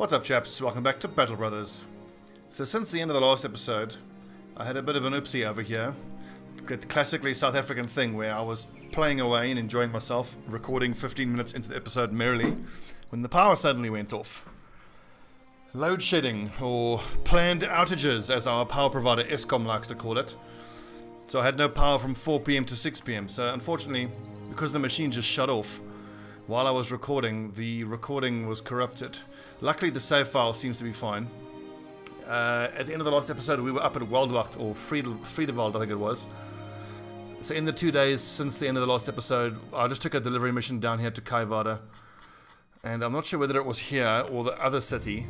What's up, chaps? Welcome back to Battle Brothers. So since the end of the last episode, I had a bit of an oopsie over here. The classically South African thing where I was playing away and enjoying myself, recording 15 minutes into the episode merrily, when the power suddenly went off. Load shedding, or planned outages, as our power provider Eskom likes to call it. So I had no power from 4 PM to 6 PM. So unfortunately, because the machine just shut off while I was recording, the recording was corrupted. Luckily, the save file seems to be fine. At the end of the last episode, we were up at Waldwacht, or Friedewald, I think it was. So in the 2 days since the end of the last episode, I just took a delivery mission down here to Kaivada. And I'm not sure whether it was here or the other city,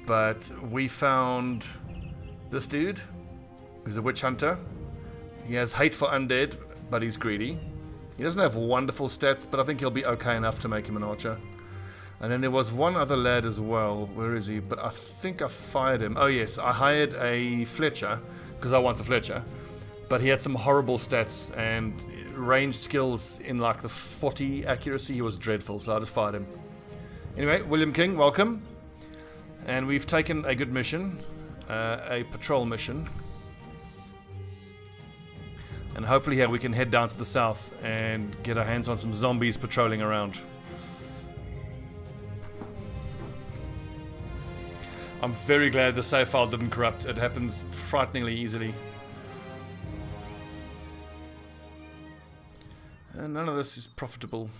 but we found this dude, who's a witch hunter. He has hate for undead, but he's greedy. He doesn't have wonderful stats, but I think he'll be okay enough to make him an archer. And then there was one other lad as well. Where is he? But I think I fired him. Oh yes, I hired a Fletcher, because I want a Fletcher. But he had some horrible stats, and ranged skills in like the 40 accuracy. He was dreadful, so I just fired him. Anyway, William King, welcome. And we've taken a good mission, a patrol mission. And hopefully here we can head down to the south and get our hands on some zombies patrolling around. I'm very glad the save file didn't corrupt. It happens frighteningly easily. And none of this is profitable.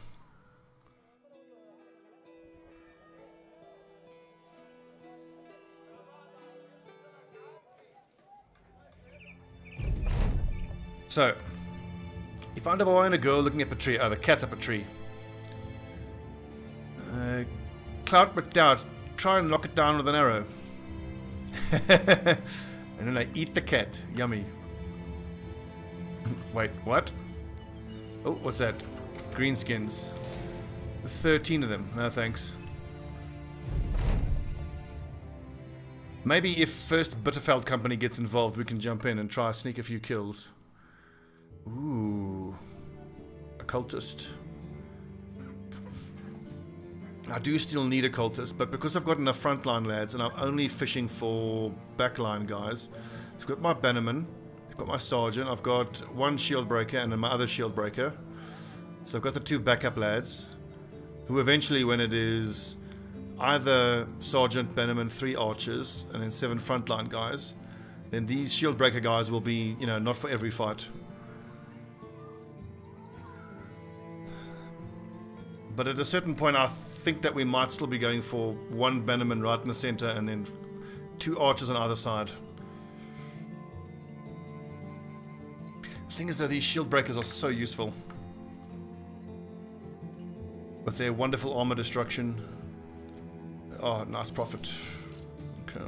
So, you find a boy and a girl looking up a tree. Oh, the cat up a tree. Clout but doubt. Try and knock it down with an arrow. And then I eat the cat. Yummy. Wait, what? Oh, what's that? Greenskins. 13 of them. No thanks. Maybe if first Bitterfeld Company gets involved, we can jump in and try to sneak a few kills. Ooh. Occultist. I do still need a cultist, but because I've got enough frontline lads and I'm only fishing for backline guys, so I've got my bannerman, I've got my sergeant, I've got one shield breaker and then my other shield breaker. So I've got the 2 backup lads, who eventually, when it is either sergeant, bannerman, 3 archers, and then 7 frontline guys, then these shield breaker guys will be, you know, not for every fight. But at a certain point, I think that we might still be going for 1 bannerman right in the center and then 2 archers on either side. The thing is that these shield breakers are so useful. With their wonderful armor destruction. Oh, nice profit. Okay.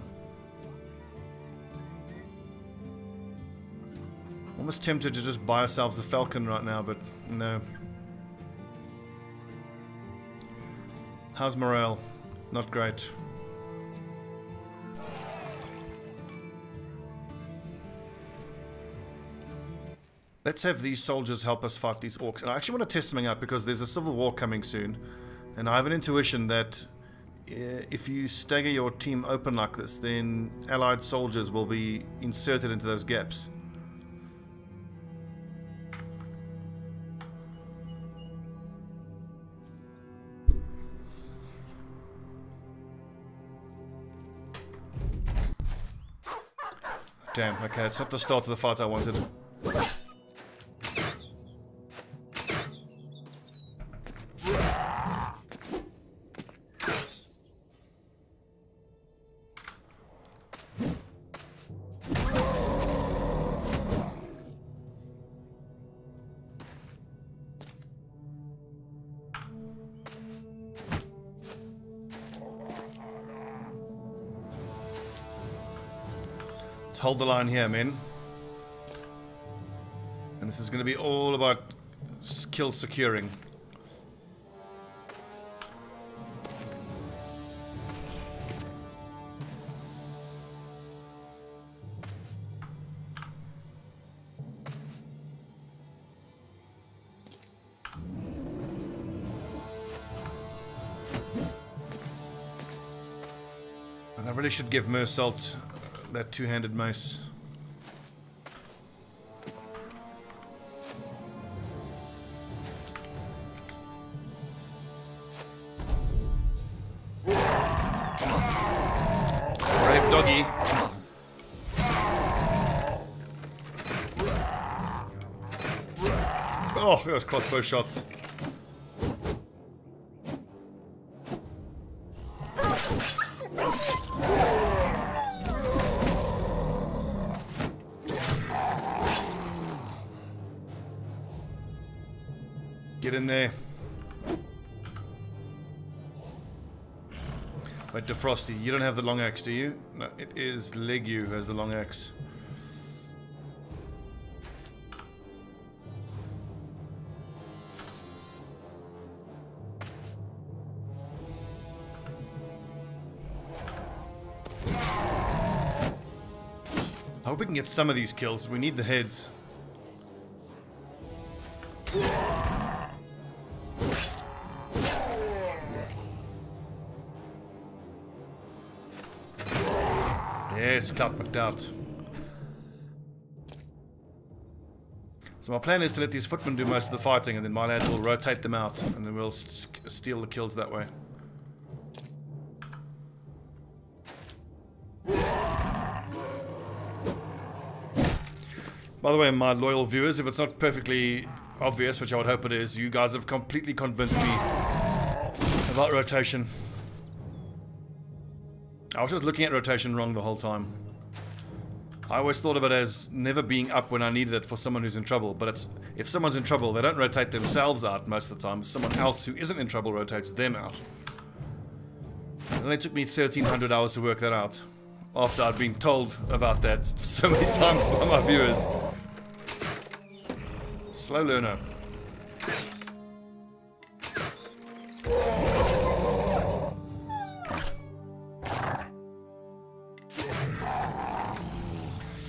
Almost tempted to just buy ourselves a falcon right now, but no. How's morale? Not great. Let's have these soldiers help us fight these orcs. And I actually want to test something out because there's a civil war coming soon. And I have an intuition that if you stagger your team open like this, then allied soldiers will be inserted into those gaps. Damn, okay, it's not the start of the fight I wanted. Hold the line here, men. And this is going to be all about skill securing. I really should give Mersault that two-handed mace. Brave doggy. Oh, those crossbow shots. Get in there. Wait, Defrosty, you don't have the long axe, do you? No, it is Legu who has the long axe. I hope we can get some of these kills. We need the heads. Yes, Clout McDowd. So my plan is to let these footmen do most of the fighting, and then my lads will rotate them out, and then we'll steal the kills that way. By the way, my loyal viewers, if it's not perfectly obvious, which I would hope it is, you guys have completely convinced me about rotation. I was just looking at rotation wrong the whole time. I always thought of it as never being up when I needed it for someone who's in trouble, but it's if someone's in trouble, they don't rotate themselves out most of the time. Someone else who isn't in trouble rotates them out. It only took me 1,300 hours to work that out, after I'd been told about that so many times by my viewers. Slow learner.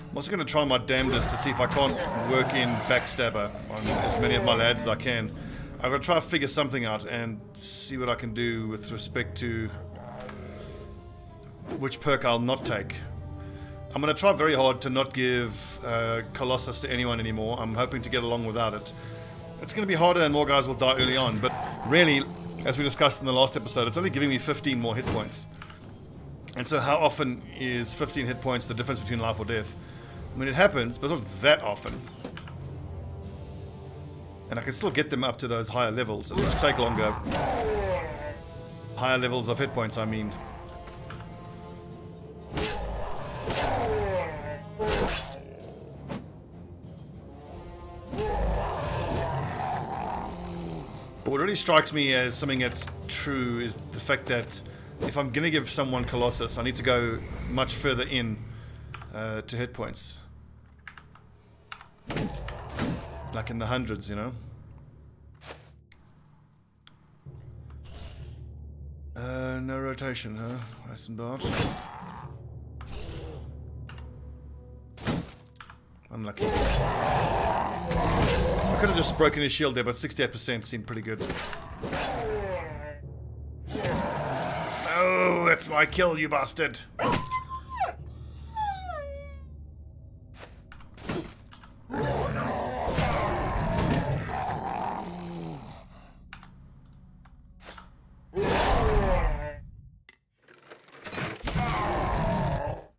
I'm also going to try my damnedest to see if I can't work in Backstabber on as many of my lads as I can. I'm going to try to figure something out and see what I can do with respect to which perk I'll not take. I'm going to try very hard to not give Colossus to anyone anymore. I'm hoping to get along without it. It's going to be harder and more guys will die early on, but really, as we discussed in the last episode, it's only giving me 15 more hit points. And so how often is 15 hit points the difference between life or death? I mean, it happens, but it's not that often. And I can still get them up to those higher levels. It'll just take longer. Higher levels of hit points, I mean. But what really strikes me as something that's true is the fact that if I'm going to give someone Colossus, I need to go much further in to hit points. Like in the hundreds, you know? No rotation, huh? Nice and bad. Unlucky. I could have just broken his shield there, but 68% seemed pretty good. Oh, that's my kill, you bastard!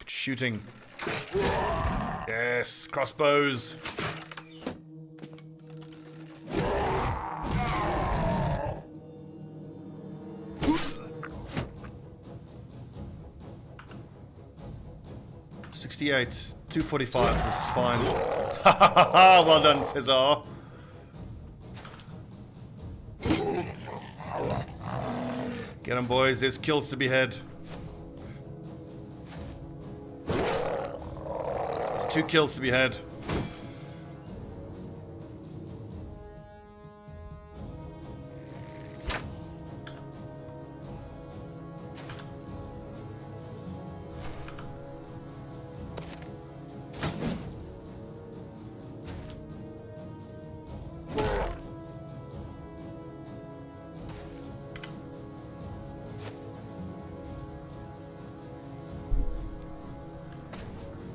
Shooting. Yes, crossbows. $68, 245s is fine. Ha ha ha! Well done, Cesar. Get them, boys. There's kills to be had. 2 kills to be had.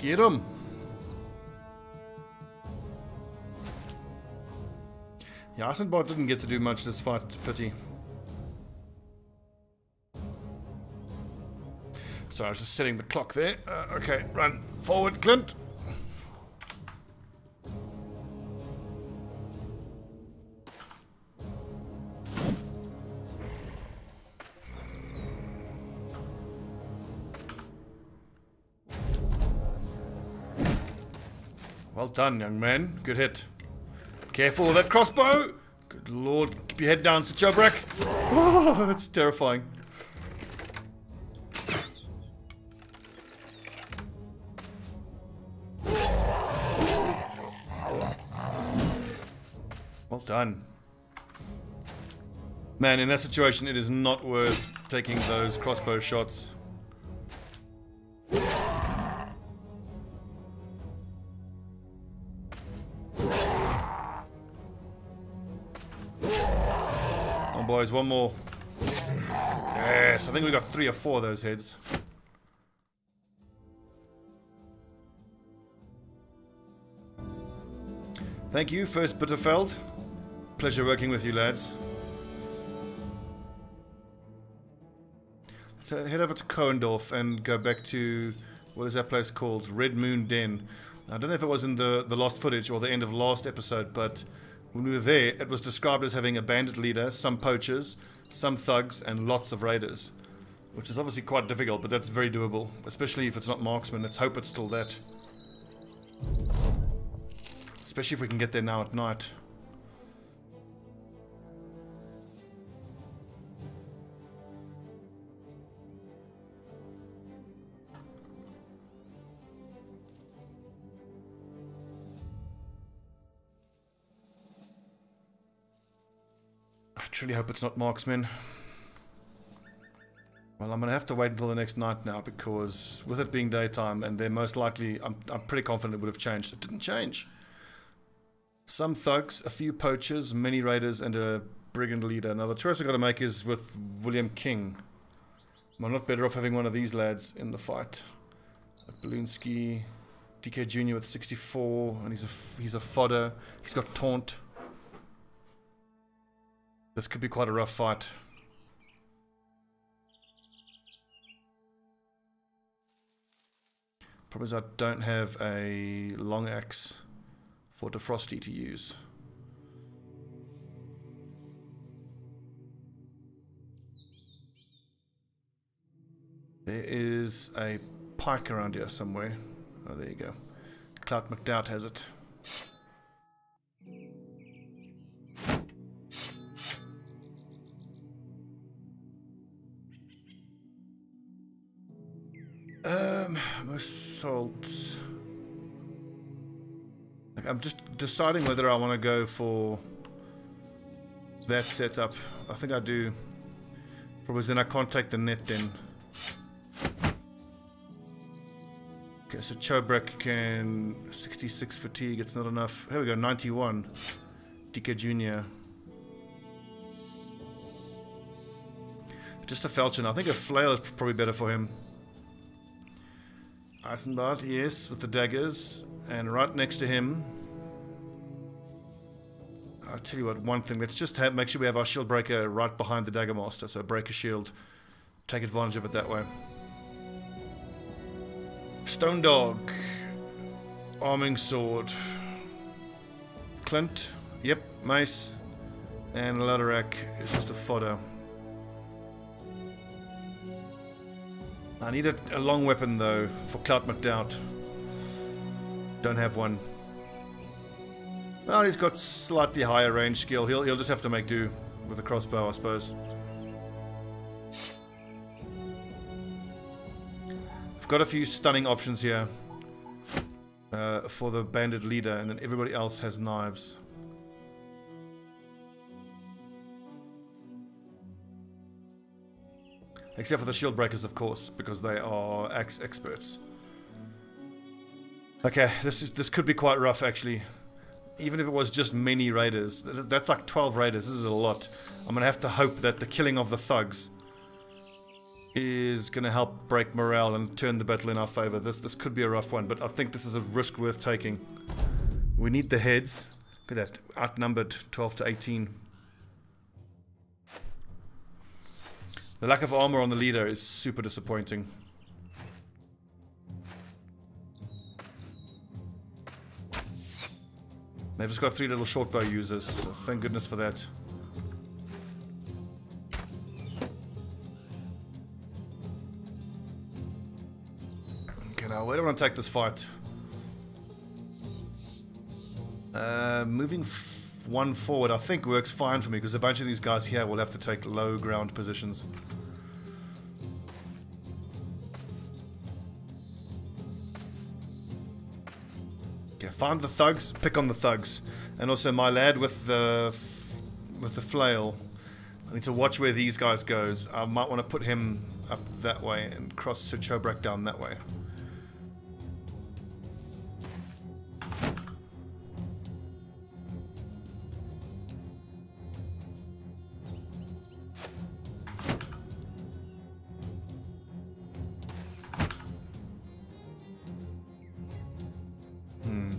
Get him! Yeah, Eisenbart didn't get to do much this fight, it's a pity. So I was just setting the clock there. Okay, run forward, Clint! Well done, young man. Good hit. Careful with that crossbow! Good lord, keep your head down, Stobbie. Oh, that's terrifying. Well done. Man, in that situation, it is not worth taking those crossbow shots. Oh, boys, one more. Yes, I think we got 3 or 4 of those heads. Thank you, First Bitterfeld. Pleasure working with you, lads. Let's head over to Coendorf and go back to, what is that place called? Red Moon Den. I don't know if it was in the lost footage or the end of last episode, but when we were there, it was described as having a bandit leader, some poachers, some thugs, and lots of raiders. Which is obviously quite difficult, but that's very doable. Especially if it's not marksman. Let's hope it's still that. Especially if we can get there now at night. I truly hope it's not marksman. Well, I'm going to have to wait until the next night now, because with it being daytime, and they're most likely, I'm pretty confident it would have changed. It didn't change. Some thugs, a few poachers, many raiders, and a brigand leader. Now the choice I've got to make is with William King. Am I not better off having one of these lads in the fight? Balloonsky, DK Jr. with 64, and he's a fodder. He's got taunt. This could be quite a rough fight. Problem is I don't have a long axe for Defrosty to use. There is a pike around here somewhere. Oh, there you go. Clout McDowd has it. Assault. Like, I'm just deciding whether I want to go for that setup. I think I do. Probably then I can't take the net then. Okay, so Chobrek can 66 fatigue. It's not enough. Here we go, 91. DK Jr. Just a falchion. I think a flail is probably better for him. Eisenbart, yes, with the daggers, and right next to him, I'll tell you what, one thing, let's just make sure we have our shield breaker right behind the dagger master, so break a shield, take advantage of it that way. Stone Dog, arming sword, Clint, yep, mace, and Laterak is just a fodder. I need a long weapon though for Clout McDowd. Don't have one. Well, he's got slightly higher range skill. He'll just have to make do with a crossbow, I suppose. I've got a few stunning options here for the bandit leader, and then everybody else has knives. Except for the shield breakers, of course, because they are axe experts. Okay, this could be quite rough, actually. Even if it was just many raiders, that's like 12 raiders. This is a lot. I'm gonna have to hope that the killing of the thugs is going to help break morale and turn the battle in our favor. This could be a rough one, but I think this is a risk worth taking. We need the heads. Look at that, outnumbered 12 to 18. The lack of armor on the leader is super disappointing. They've just got 3 little short bow users, so thank goodness for that. Okay, now where do I want to take this fight? Moving one forward I think works fine for me, because a bunch of these guys here will have to take low ground positions. Okay, find the thugs, pick on the thugs. And also my lad with the flail, I need to watch where these guys goes. I might want to put him up that way and cross Chobrak down that way.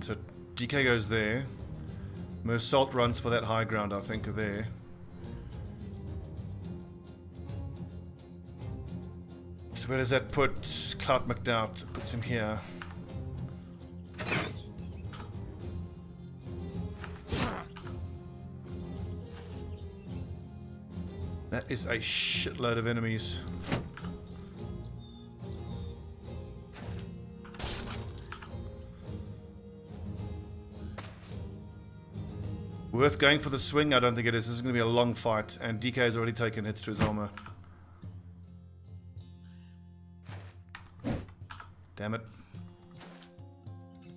So DK goes there. Mersault runs for that high ground, I think, there. So where does that put Clout McDowd? Puts him here. That is a shitload of enemies. Worth going for the swing? I don't think it is. This is going to be a long fight, and DK has already taken hits to his armor. Damn it.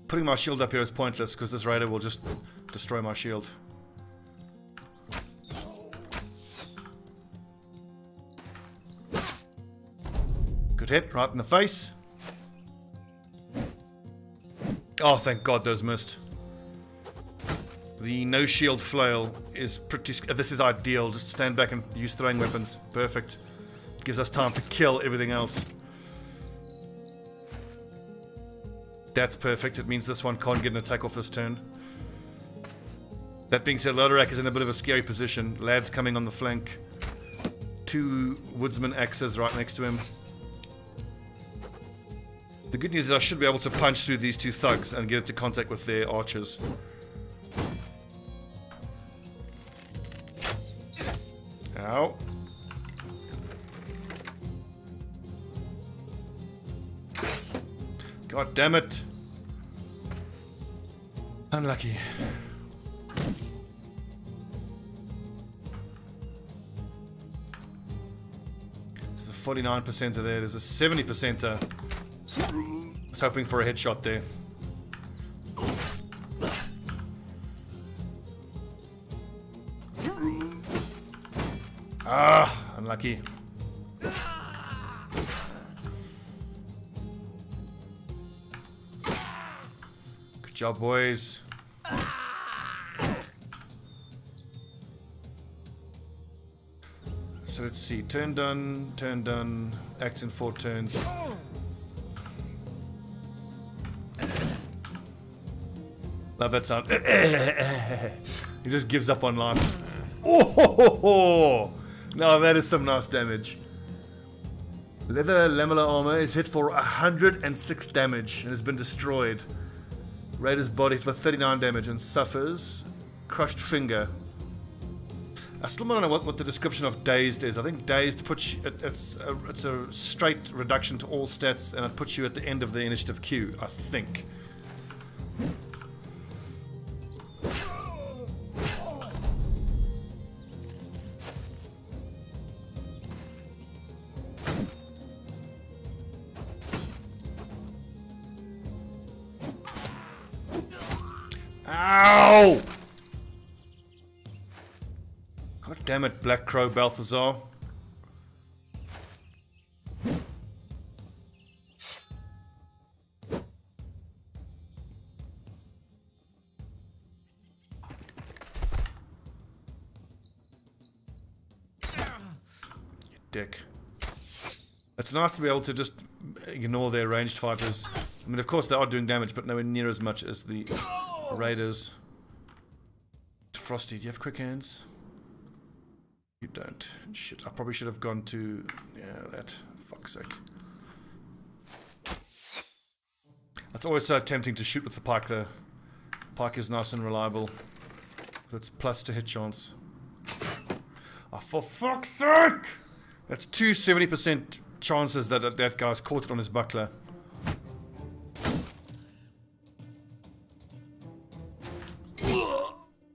Putting my shield up here is pointless, because this raider will just destroy my shield. Good hit, right in the face. Oh, thank God those missed. The no shield flail is pretty... This is ideal. Just stand back and use throwing weapons. Perfect. Gives us time to kill everything else. That's perfect. It means this one can't get an attack off this turn. That being said, Lodorak is in a bit of a scary position. Lad's coming on the flank. 2 woodsman axes right next to him. The good news is I should be able to punch through these 2 thugs and get into contact with their archers. Ow. God damn it. Unlucky. There's a 49%er there. There's a 70%er. I was hoping for a headshot there. Ah, unlucky. Good job, boys. So let's see. Turn done. Acts in 4 turns. Love that sound. He just gives up on life. Oh! Now that is some nice damage. Leather lamellar armor is hit for 106 damage and has been destroyed. Raider's body for 39 damage and suffers crushed finger. I still don't know what the description of dazed is. I think dazed puts you, it's a straight reduction to all stats, and it puts you at the end of the initiative queue, I think. Ow! God damn it, Black Crow Balthazar. You dick. It's nice to be able to just ignore their ranged fighters. I mean, of course they are doing damage, but nowhere near as much as the raiders. Frosty, do you have quick hands? You don't. Shit, I probably should have gone to... yeah, that. Fuck's sake. It's always so tempting to shoot with the pike, though. Pike is nice and reliable. That's plus to hit chance. Oh, for fuck's sake! That's 70% chances that that guy's caught it on his buckler.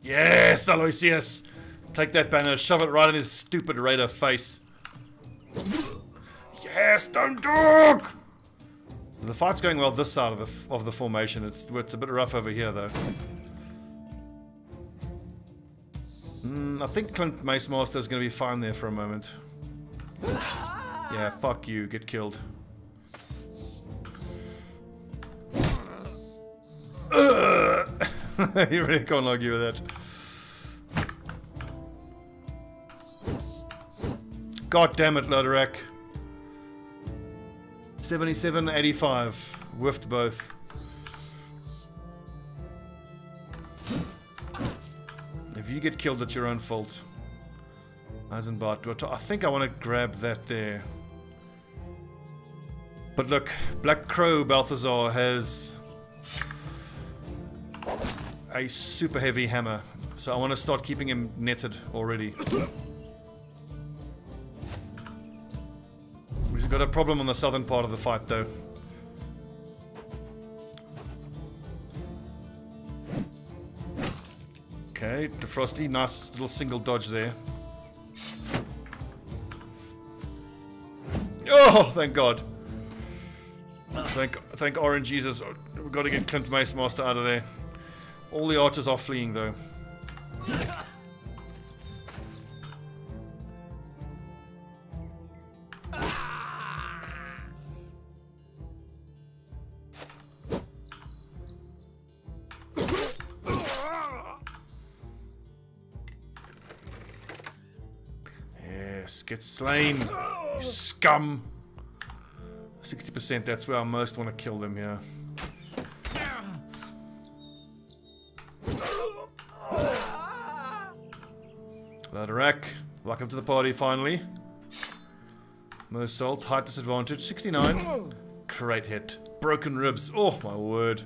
Yes, Aloysius! Take that banner, shove it right in his stupid raider face. Yes, don't dog! So the fight's going well this side of the formation. It's a bit rough over here, though. I think Clint Mace Master's gonna be fine there for a moment. Yeah, fuck you, get killed. You really can't argue with that. God damn it, Lodorak. 77, 85. Whiffed both. If you get killed, it's your own fault. Eisenbart. I think I want to grab that there. But look, Black Crow Balthazar has a super heavy hammer. So I want to start keeping him netted already. We've got a problem on the southern part of the fight, though. Okay, Defrosty, nice little single dodge there. Oh, thank God. Thank Orange Jesus. We've got to get Clint Mace Master out of there. All the archers are fleeing, though. Yes, get slain, you scum. 60%, that's where I most want to kill them here. Lodorak, welcome to the party finally. Most salt, height disadvantage, 69. Great hit. Broken ribs, oh my word.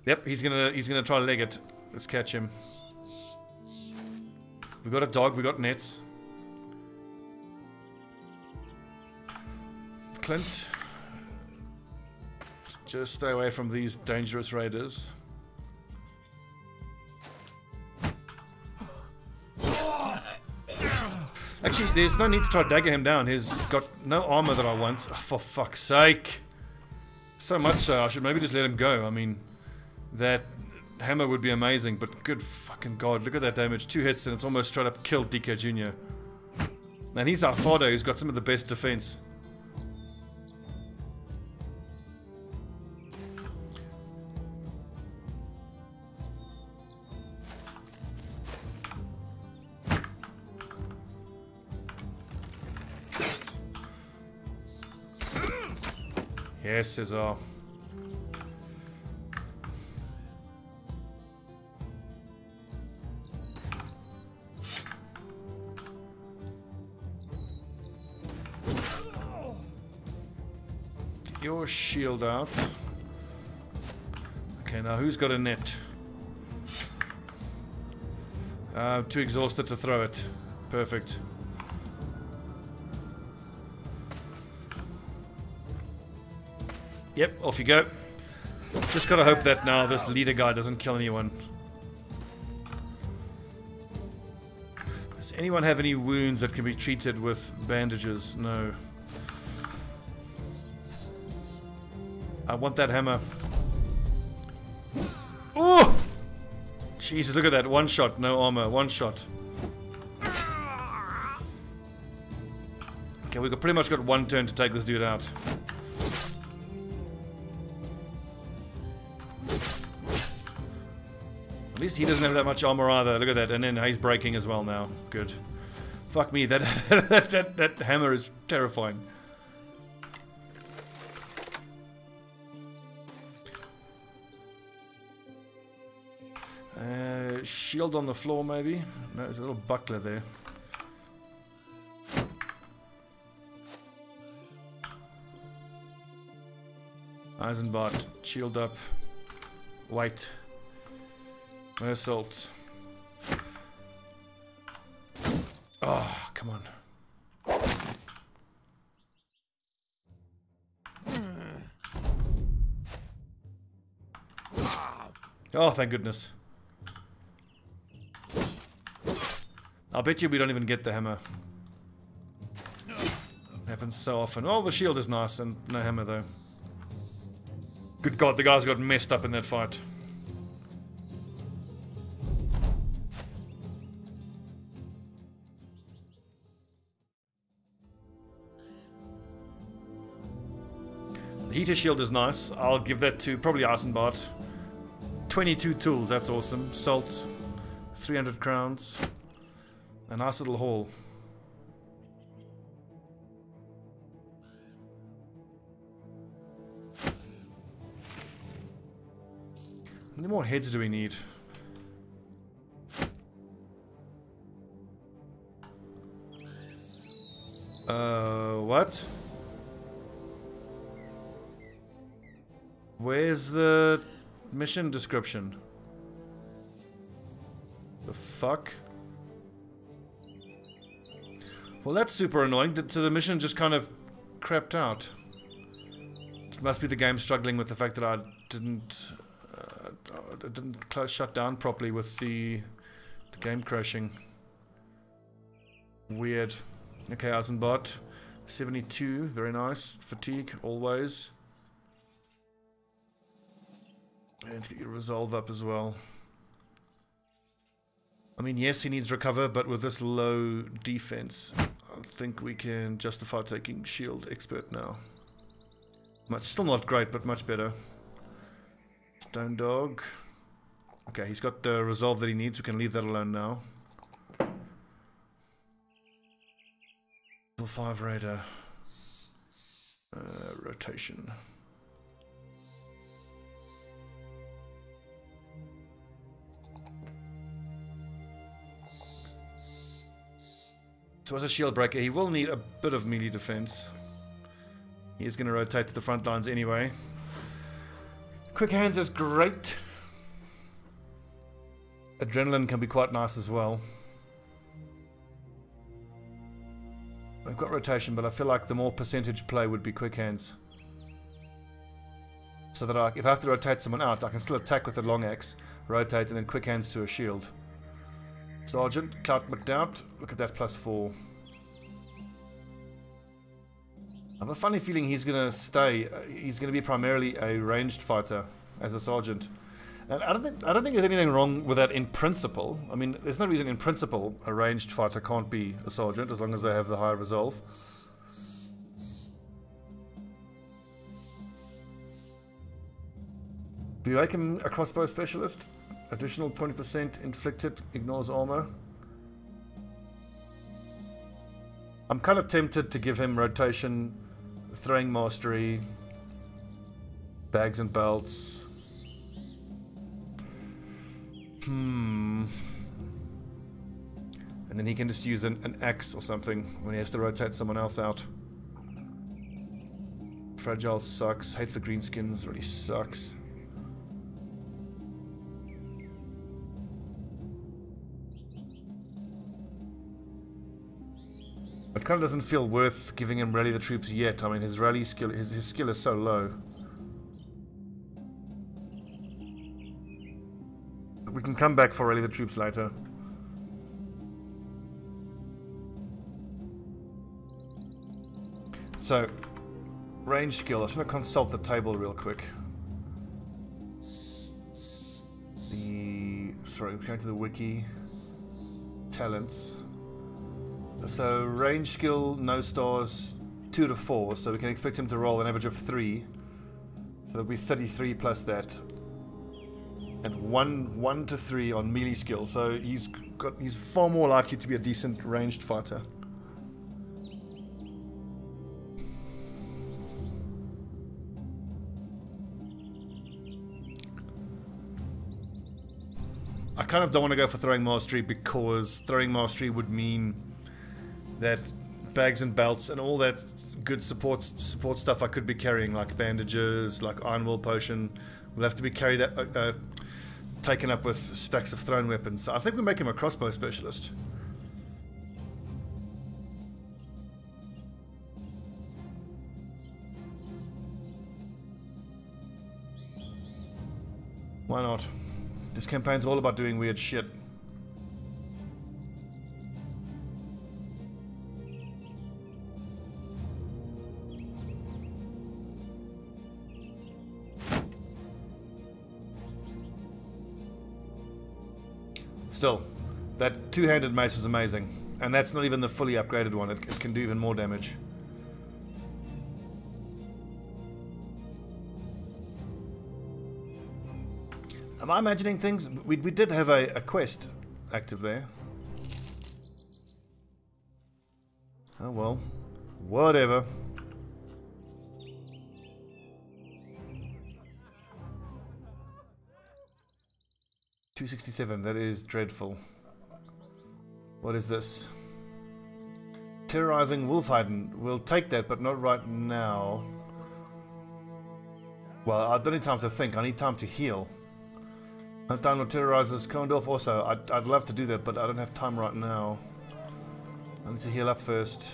Yep, he's gonna try to leg it. Let's catch him. We got a dog, we got nets. Clint, just stay away from these dangerous raiders. Actually, there's no need to try to dagger him down. He's got no armor that I want. Oh, for fuck's sake. So much so, I should maybe just let him go. I mean, that hammer would be amazing, but good fucking God, look at that damage. 2 hits and it's almost straight up killed DK Jr. And he's our father who's got some of the best defense. Yes, Cesar. Get your shield out. Okay, now who's got a net? Too exhausted to throw it. Perfect. Yep, off you go. Just gotta hope that now this leader guy doesn't kill anyone. Does anyone have any wounds that can be treated with bandages? No. I want that hammer. Oh! Jesus, look at that. One shot, no armor. One shot. Okay, we've pretty much got one turn to take this dude out. At least he doesn't have that much armor either. Look at that. And then he's breaking as well now. Good. Fuck me, that that hammer is terrifying. Shield on the floor, maybe? No, there's a little buckler there. Eisenbart, shield up. Wait. No assault. Oh, come on. Oh, thank goodness. I'll bet you we don't even get the hammer. It happens so often. Oh, the shield is nice and no hammer though. Good God, the guys got messed up in that fight. The heater shield is nice. I'll give that to probably Eisenbart. 22 tools, that's awesome. Salt, 300 crowns. A nice little haul. How many more heads do we need? What? Where's the mission description? The fuck? Well, that's super annoying. So the mission just kind of crapped out. It must be the game struggling with the fact that I didn't shut down properly with the game crashing. Weird. Okay, Eisenbart. 72, very nice. Fatigue, always. And get your resolve up as well. I mean, yes, he needs recover, but with this low defense, I think we can justify taking shield expert now. Still not great, but much better. Stone dog. Okay, he's got the resolve that he needs. We can leave that alone now. Level 5 radar. Rotation. So as a shield breaker, he will need a bit of melee defense. He is going to rotate to the front lines anyway. Quick hands is great. Adrenaline can be quite nice as well. I've got rotation, but I feel like the more percentage play would be quick hands. So that if I have to rotate someone out, I can still attack with the long axe, rotate, and then quick hands to a shield. Sergeant, Clout McDowd, look at that +4. I have a funny feeling he's going to stay. He's going to be primarily a ranged fighter as a sergeant. And I don't think there's anything wrong with that in principle. I mean, there's no reason in principle a ranged fighter can't be a sergeant as long as they have the high resolve. Do you make him a crossbow specialist? Additional 20% inflicted, ignores armor. I'm kind of tempted to give him rotation, throwing mastery, bags and belts. And then he can just use an axe or something when he has to rotate someone else out. Fragile sucks. Hate for greenskins really sucks. It kind of doesn't feel worth giving him rally the troops yet. I mean, his rally skill, his skill is so low. We can come back for rally the troops later. So, range skill. I just want to consult the table real quick. Sorry, we're going to the wiki. Talents. So range skill, no stars, 2 to 4. So we can expect him to roll an average of 3. So that'll be 33 plus that. and 1 to 3 on melee skill. So he's far more likely to be a decent ranged fighter. I kind of don't want to go for throwing mastery, because throwing mastery would mean that bags and belts and all that good support stuff I could be carrying, like bandages, like iron will potion, will have to be carried taken up with stacks of thrown weapons. So I think we make him a crossbow specialist. Why not? This campaign's all about doing weird shit. Still, that two-handed mace was amazing. And that's not even the fully upgraded one. It can do even more damage. Am I imagining things? We did have a quest active there. Oh well. Whatever. $267, that is dreadful. What is this? Terrorizing Wolfheiden. We'll take that, but not right now. Well, I don't need time to think. I need time to heal. Download Terrorizers. Kondorf also. I'd love to do that, but I don't have time right now. I need to heal up first.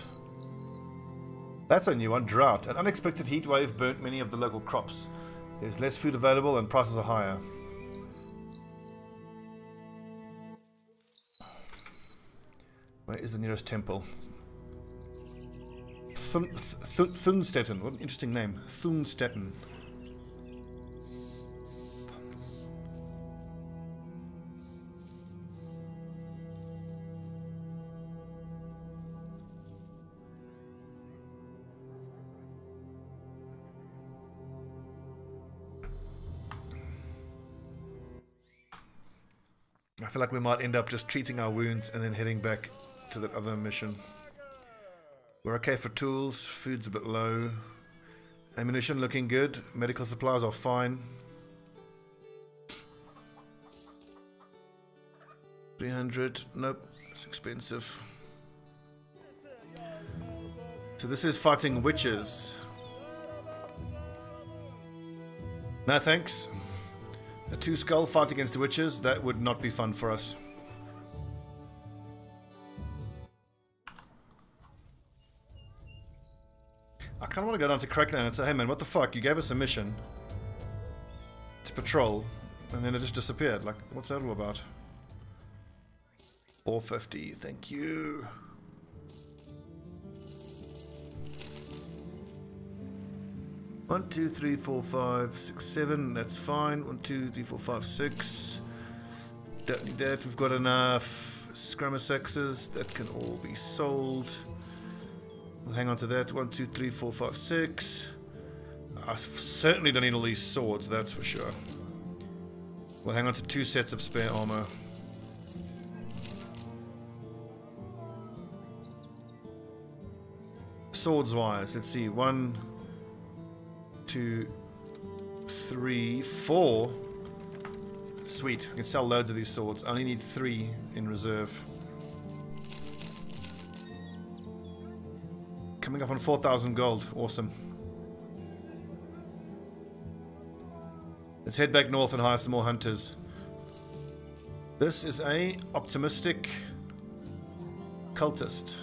That's a new one. Drought. An unexpected heat wave burnt many of the local crops. There's less food available and prices are higher. Where is the nearest temple? Thunstetten. What an interesting name. Thunstetten. I feel like we might end up just treating our wounds and then heading back to that other mission. We're okay for tools, food's a bit low. Ammunition looking good, medical supplies are fine. 300, nope, it's expensive. So this is fighting witches. No thanks. A 2-skull fight against the witches, that would not be fun for us. I kind of want to go down to Crackland and say, hey man, what the fuck? You gave us a mission to patrol, and then it just disappeared. Like, what's that all about? 450, thank you. One, two, three, four, five, six, 7. That's fine. 1, 2, 3, 4, 5, 6. Don't need that. We've got enough Scramosexes that can all be sold. We'll hang on to that. 1, 2, 3, 4, 5, 6. I certainly don't need all these swords, that's for sure. We'll hang on to 2 sets of spare armor. Swords wise, let's see. 1, 2, 3, 4. Sweet, I can sell loads of these swords. I only need 3 in reserve. Coming up on 4,000 gold. Awesome. Let's head back north and hire some more hunters. This is a optimistic cultist.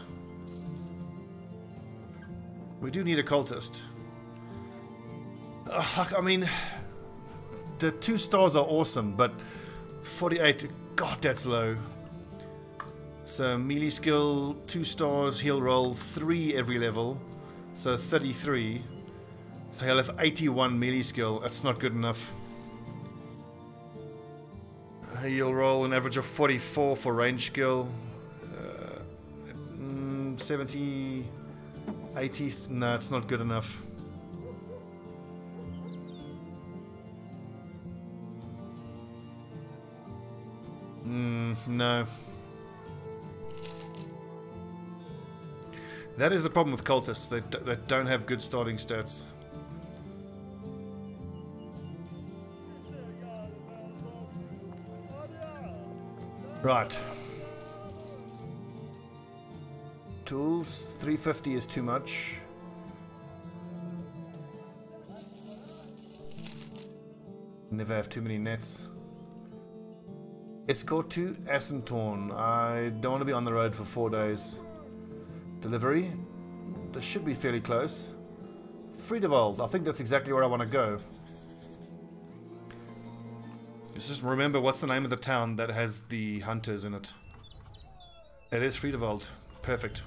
We do need a cultist. I mean, the 2 stars are awesome, but 48, god, that's low. So melee skill, 2 stars, heal roll, 3 every level, so 33. So he'll have 81 melee skill. That's not good enough. Heal roll an average of 44 for range skill. 70, 80. No, it's not good enough. No. That is the problem with cultists. They don't have good starting stats. Right. Tools, 350 is too much. Never have too many nets. Escort to Assentorn. I don't want to be on the road for 4 days. Delivery. This should be fairly close. Friedewald. I think that's exactly where I want to go. Just remember, what's the name of the town that has the hunters in it? It is Friedewald. Perfect.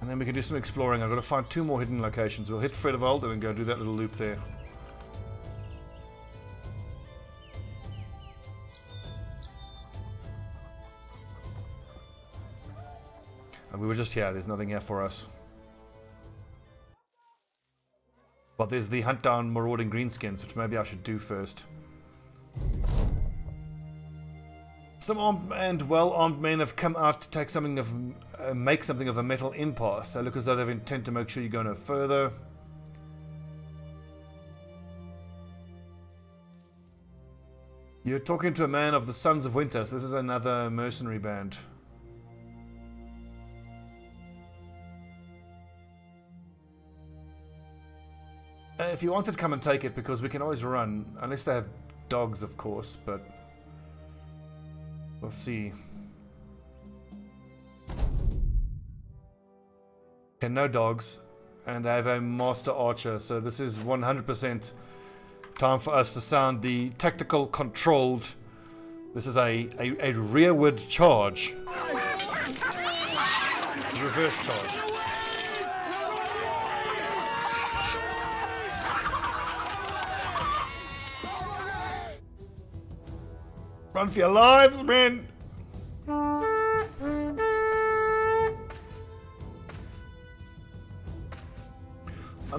And then we can do some exploring. I've got to find 2 more hidden locations. We'll hit Friedewald and then go do that little loop there. And we were just here. There's nothing here for us. But there's the hunt down marauding greenskins, which maybe I should do first. Some armed and well-armed men have come out to take something of, make something of a metal impasse. They look as though they've intent to make sure you go no further. You're talking to a man of the Sons of Winter, so this is another mercenary band. If you wanted to come and take it, because we can always run, unless they have dogs, of course, but we'll see. Okay, no dogs, and they have a master archer, so this is 100% time for us to sound the tactical controlled. This is a rearward charge. Reverse charge. Run for your lives, men! I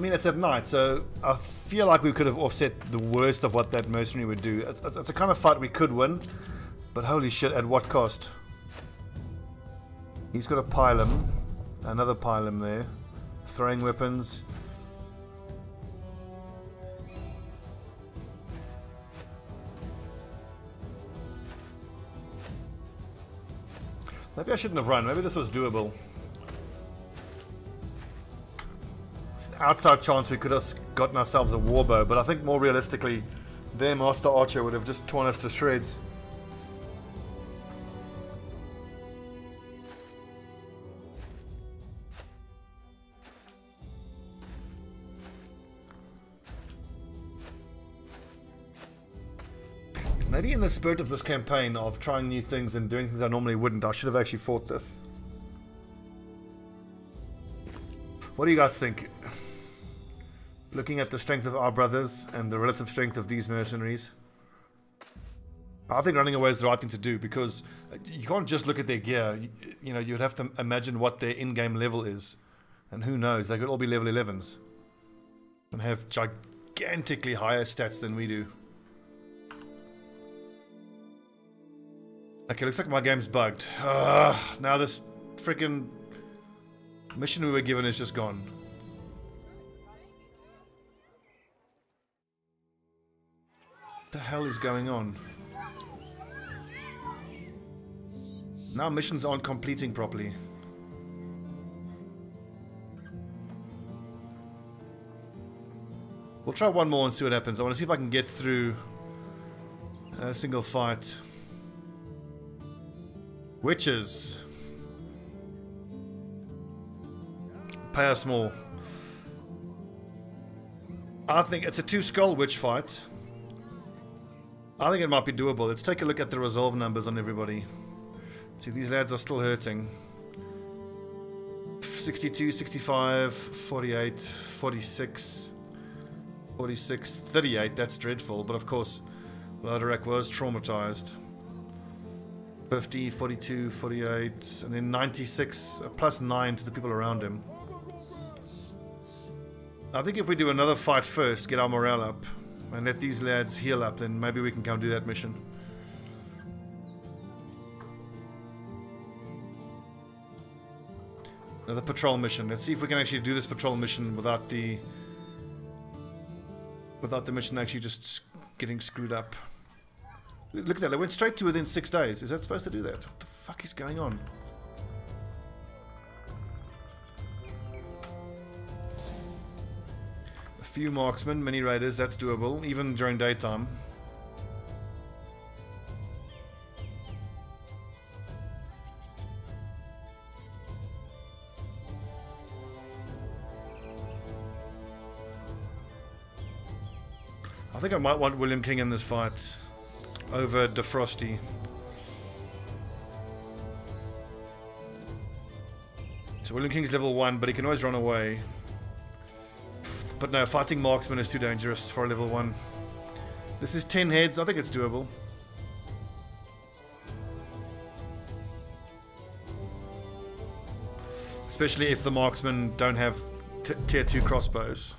mean, it's at night, so I feel like we could have offset the worst of what that mercenary would do. It's a kind of fight we could win, but holy shit, at what cost? He's got a pylum, another pylum there, throwing weapons. Maybe I shouldn't have run. Maybe this was doable. Outside chance we could have gotten ourselves a warbow, but I think more realistically, their master archer would have just torn us to shreds. Maybe in the spirit of this campaign of trying new things and doing things I normally wouldn't, I should have actually fought this. What do you guys think? Looking at the strength of our brothers and the relative strength of these mercenaries, I think running away is the right thing to do, because you can't just look at their gear. You know, you'd have to imagine what their in-game level is. And who knows, they could all be level 11s. And have gigantically higher stats than we do. Okay, looks like my game's bugged. Now this freaking mission we were given is just gone. What the hell is going on? Now missions aren't completing properly. We'll try one more and see what happens. I want to see if I can get through a single fight. Witches. Pay us more. I think it's a 2-skull witch fight. I think it might be doable. Let's take a look at the resolve numbers on everybody. See, these lads are still hurting. 62, 65, 48, 46, 46, 38. That's dreadful. But of course, Loderak was traumatized. 50, 42, 48, and then 96, plus 9 to the people around him. I think if we do another fight first, get our morale up, and let these lads heal up, then maybe we can come do that mission. Another patrol mission. Let's see if we can actually do this patrol mission without the mission actually just getting screwed up. Look at that, it went straight to within 6 days. Is that supposed to do that? What the fuck is going on? A few marksmen, mini raiders, that's doable, even during daytime. I think I might want William King in this fight over Defrosty. So William King's level 1, but he can always run away. But no, fighting marksman is too dangerous for a level 1. This is 10 heads, I think it's doable. Especially if the marksmen don't have tier 2 crossbows.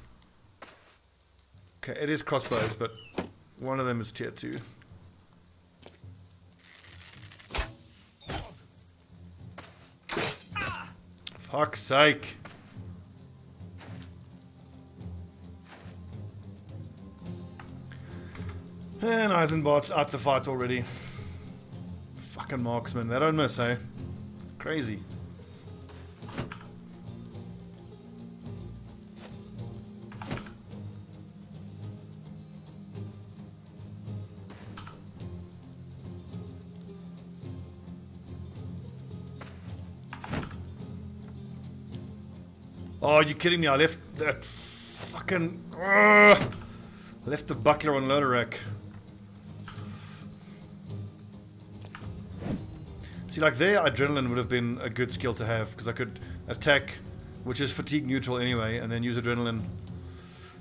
Okay, it is crossbows, but one of them is tier 2. Fuck's sake. And Eisenbart's out the fight already. Fucking marksman, they don't miss, eh? Crazy. Oh, you kidding me? I left that fucking... I left the buckler on loader rack. See, like there, adrenaline would have been a good skill to have, because I could attack, which is fatigue neutral anyway, and then use adrenaline.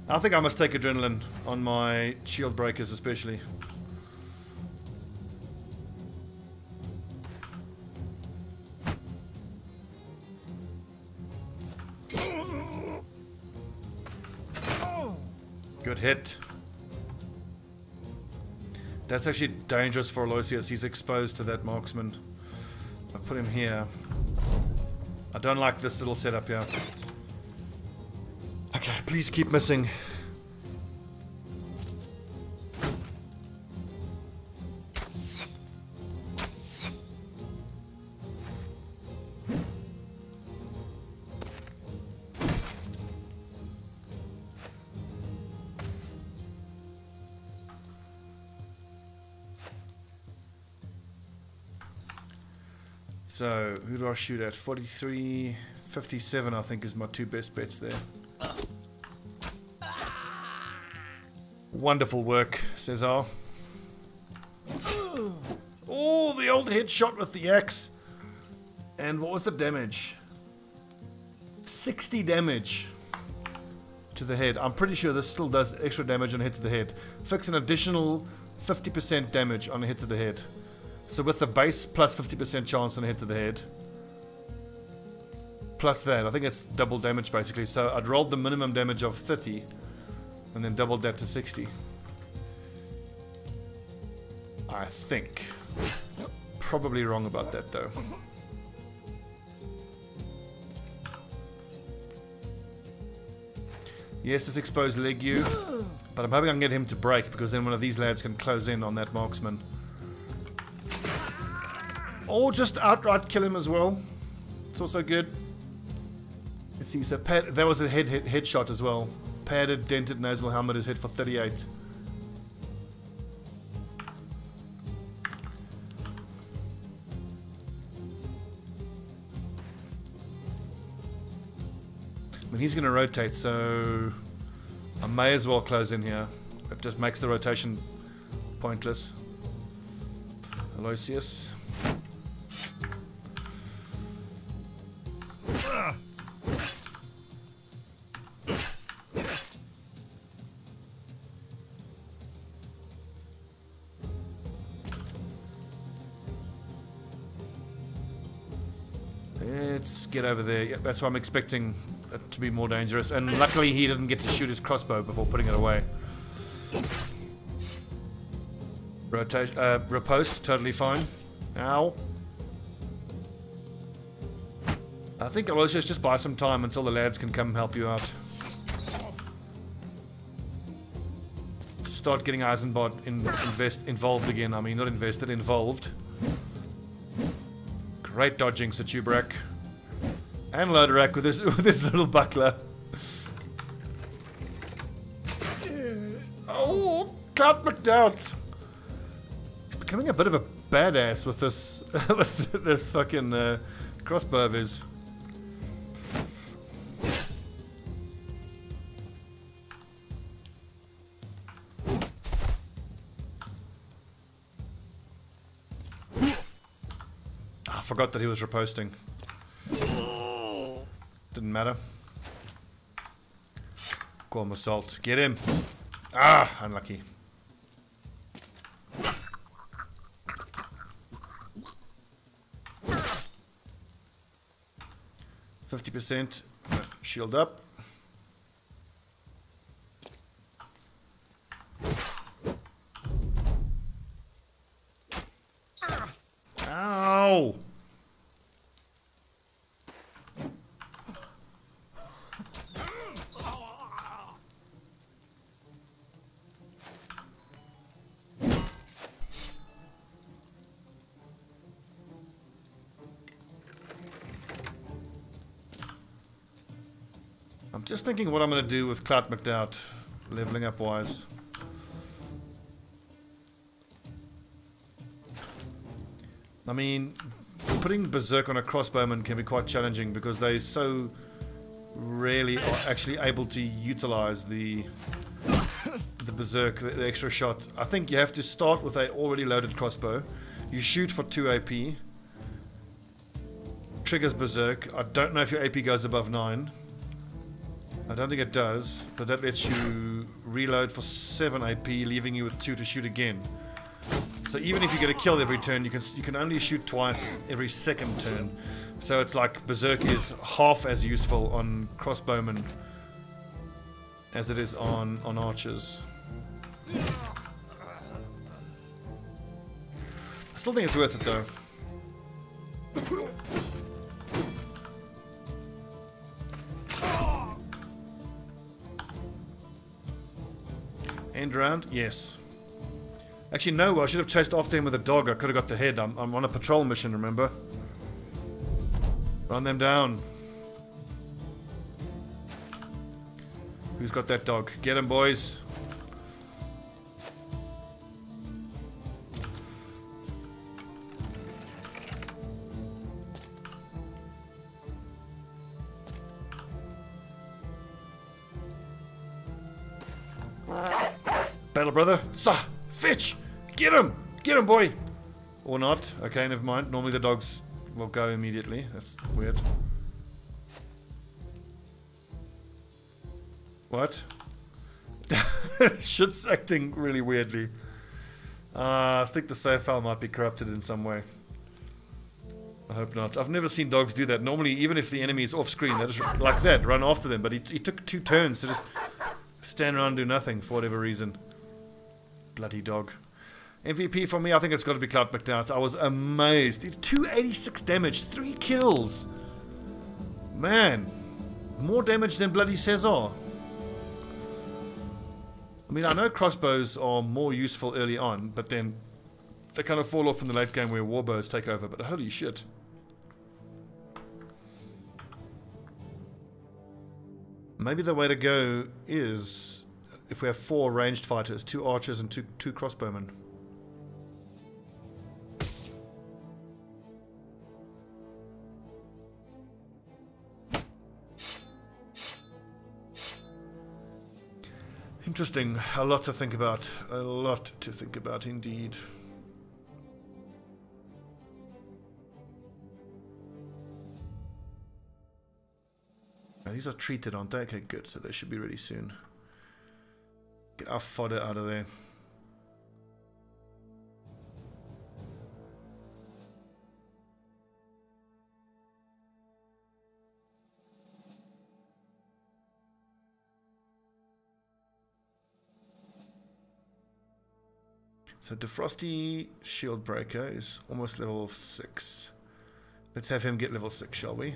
I think I must take adrenaline on my shield breakers especially. Good hit. That's actually dangerous for Aloysius. He's exposed to that marksman. I'll put him here. I don't like this little setup here. Okay, please keep missing. So, who do I shoot at? 43, 57 I think is my two best bets there. Wonderful work, Cesar. Oh, the old headshot with the axe. And what was the damage? 60 damage to the head. I'm pretty sure this still does extra damage on a hit to the head. Fix an additional 50% damage on a hit to the head. So with the base plus 50% chance on a hit to the head, plus that, I think it's double damage basically. So I'd rolled the minimum damage of 30 and then doubled that to 60. I think. Probably wrong about that though. Yes, this exposed leg you, but I'm hoping I can get him to break because then one of these lads can close in on that marksman. Or just outright kill him as well. It's also good. Let's see, so that was a headshot as well. Padded, dented nasal helmet is hit for 38. I mean, he's going to rotate, so I may as well close in here. It just makes the rotation pointless. Aloysius. Let's get over there. Yeah, that's why I'm expecting to be more dangerous. And luckily he didn't get to shoot his crossbow before putting it away. Riposte, totally fine. Ow. I think I'll also just buy some time until the lads can come help you out. Start getting Eisenbot involved again. I mean, not invested, involved. Great dodging, Satubrak. And Loderak with his little buckler. Oh, Clout McDowd. He's becoming a bit of a badass with this with this fucking crossbow of his. I forgot that he was riposting. Didn't matter. Gorm assault. Get him. Ah, unlucky. %. Shield up. Ow! I'm just thinking what I'm going to do with Clout McDowd, leveling up wise. I mean, putting Berserk on a crossbowman can be quite challenging because they so rarely are actually able to utilize the Berserk, the extra shot. I think you have to start with a already loaded crossbow. You shoot for 2 AP. Triggers Berserk. I don't know if your AP goes above 9. I don't think it does, but that lets you reload for 7 AP, leaving you with 2 to shoot again. So even if you get a kill every turn, you can only shoot twice every second turn. So it's like Berserk is half as useful on crossbowmen as it is on archers. I still think it's worth it though. End round? Yes. Actually, no, I should have chased after him with a dog. I could have got the head. I'm on a patrol mission, remember? Run them down. Who's got that dog? Get him, boys. Battle brother. Fetch! Get him! Get him, boy! Or not. Okay, never mind. Normally the dogs will go immediately. That's weird. What? Shit's acting really weirdly. I think the save file might be corrupted in some way. I hope not. I've never seen dogs do that. Normally, even if the enemy is off screen, they just, like that, run after them. But he took 2 turns to just stand around and do nothing for whatever reason. Bloody dog. MVP for me, I think it's got to be Clout McDowd. I was amazed. 286 damage, 3 kills. Man, more damage than bloody Cesar. I mean, I know crossbows are more useful early on, but then they kind of fall off in the late game where warbows take over. But holy shit. Maybe the way to go is if we have 4 ranged fighters, 2 archers and two crossbowmen. Interesting. A lot to think about. A lot to think about indeed. Now, these are treated, aren't they? Okay, good. So they should be ready soon. Get our fodder out of there. So Defrosty Shield Breaker is almost level 6. Let's have him get level 6, shall we?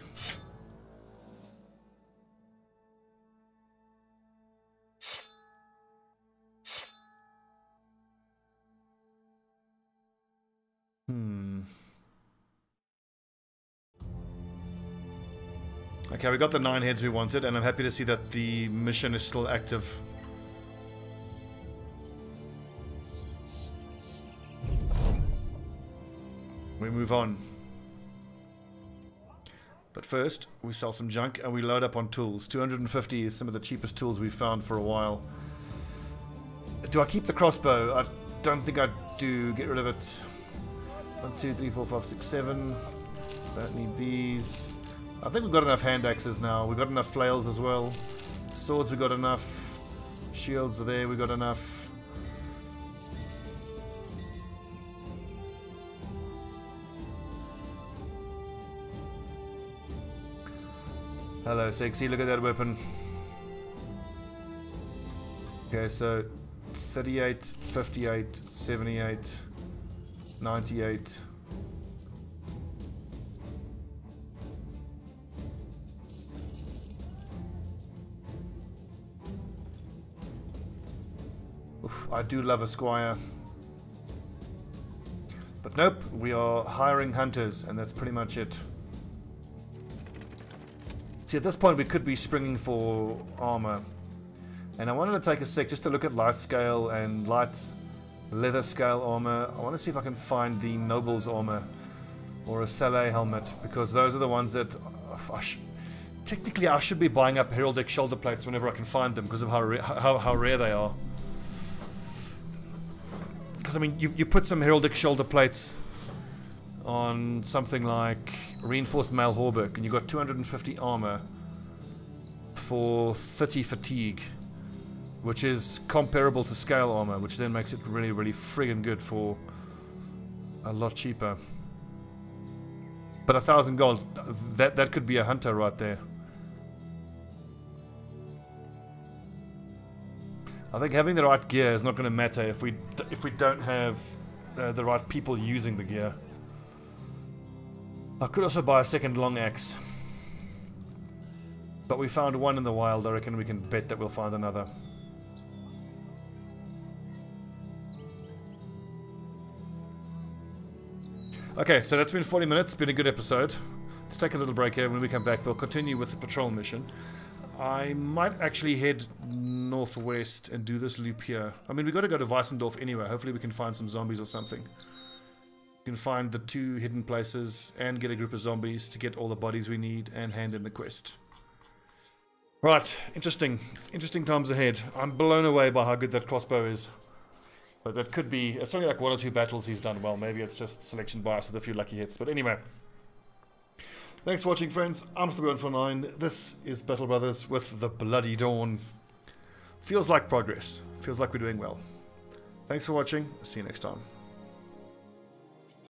Okay, we got the 9 heads we wanted, and I'm happy to see that the mission is still active. We move on. But first, we sell some junk and we load up on tools. 250 is some of the cheapest tools we've found for a while. Do I keep the crossbow? I don't think I do. Get rid of it. 1, 2, 3, 4, 5, 6, 7. Don't need these. I think we've got enough hand axes now. We've got enough flails as well. Swords we got enough. Shields are there, we got enough. Hello, sexy. Look at that weapon. Okay, so 38, 58, 78, 98. Oof, I do love a squire. But nope, we are hiring hunters, and that's pretty much it. See, at this point we could be springing for armor. And I wanted to take a sec just to look at light scale and light leather scale armor. I want to see if I can find the noble's armor or a Saleh helmet, because those are the ones that technically I should be buying up heraldic shoulder plates whenever I can find them, because of how rare they are. Because I mean, you put some heraldic shoulder plates on something like reinforced mail hauberk, and you got 250 armor for 30 fatigue, which is comparable to scale armor, which then makes it really, really friggin' good for a lot cheaper. But 1,000 gold, that could be a hunter right there. I think having the right gear is not going to matter if we don't have the right people using the gear. I could also buy a second long axe, but we found one in the wild. I reckon we can bet that we'll find another. Okay, so that's been 40 minutes. Been a good episode. Let's take a little break here. When we come back, we'll continue with the patrol mission. I might actually head northwest and do this loop here. I mean, we've got to go to Weissendorf anyway. Hopefully we can find some zombies or something. We can find the 2 hidden places and get a group of zombies to get all the bodies we need and hand in the quest. Right, interesting times ahead. I'm blown away by how good that crossbow is. But that could be, it's only like 1 or 2 battles he's done well. Maybe it's just selection bias with a few lucky hits. But anyway, thanks for watching, friends. I'm still going for 9. This is Battle Brothers with the Bloody Dawn. Feels like progress. Feels like we're doing well. Thanks for watching. See you next time.